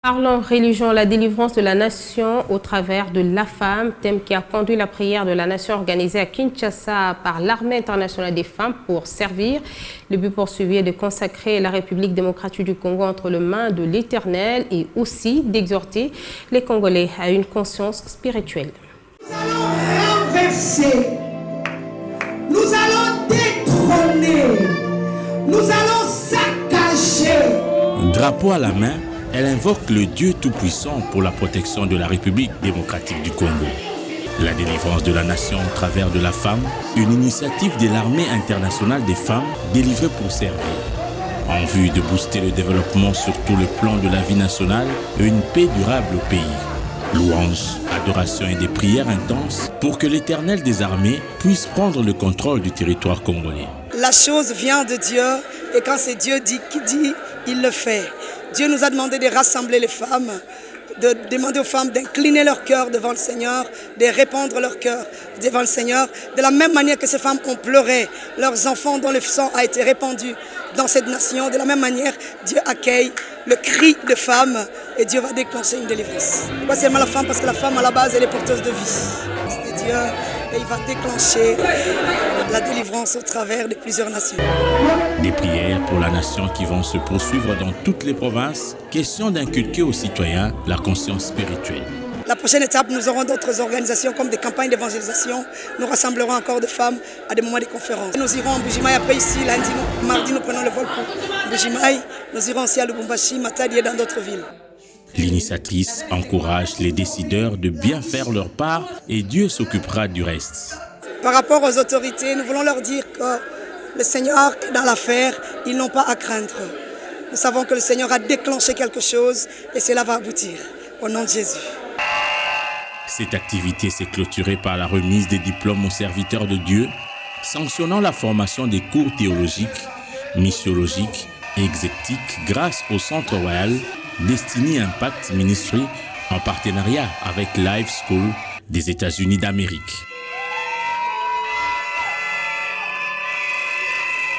Parlons religion, la délivrance de la nation au travers de la femme, thème qui a conduit la prière de la nation organisée à Kinshasa par l'Armée internationale des femmes pour servir. Le but poursuivi est de consacrer la République démocratique du Congo entre les mains de l'Éternel et aussi d'exhorter les Congolais à une conscience spirituelle. Nous allons renverser, nous allons détrôner, nous allons saccager. Drapeau à la main, elle invoque le Dieu Tout-Puissant pour la protection de la République démocratique du Congo. La délivrance de la nation au travers de la femme, une initiative de l'Armée internationale des femmes délivrée pour servir. En vue de booster le développement sur tout le plan de la vie nationale et une paix durable au pays. Louanges, adoration et des prières intenses pour que l'Éternel des armées puisse prendre le contrôle du territoire congolais. La chose vient de Dieu et quand c'est Dieu qui dit, il le fait. Dieu nous a demandé de rassembler les femmes, de demander aux femmes d'incliner leur cœur devant le Seigneur, de répandre leur cœur devant le Seigneur. De la même manière que ces femmes ont pleuré, leurs enfants dont le sang a été répandu dans cette nation, de la même manière, Dieu accueille le cri de femmes et Dieu va déclencher une délivrance. Pas seulement la femme, parce que la femme à la base elle est porteuse de vie. C'est Dieu et il va déclencher la délivrance au travers de plusieurs nations. Des prières pour la nation qui vont se poursuivre dans toutes les provinces, question d'inculquer aux citoyens la conscience spirituelle. La prochaine étape, nous aurons d'autres organisations comme des campagnes d'évangélisation. Nous rassemblerons encore des femmes à des moments de conférences. Nous irons en Bujimaï après ici, lundi, mardi, nous prenons le vol pour Bujimaï. Nous irons aussi à Lubumbashi, Matadi et dans d'autres villes. L'initiatrice encourage les décideurs de bien faire leur part et Dieu s'occupera du reste. Par rapport aux autorités, nous voulons leur dire que le Seigneur est dans l'affaire, ils n'ont pas à craindre. Nous savons que le Seigneur a déclenché quelque chose et cela va aboutir. Au nom de Jésus. Cette activité s'est clôturée par la remise des diplômes aux serviteurs de Dieu, sanctionnant la formation des cours théologiques, missiologiques et exécutiques grâce au Centre Royal Destiny Impact Ministry en partenariat avec Life School des États-Unis d'Amérique.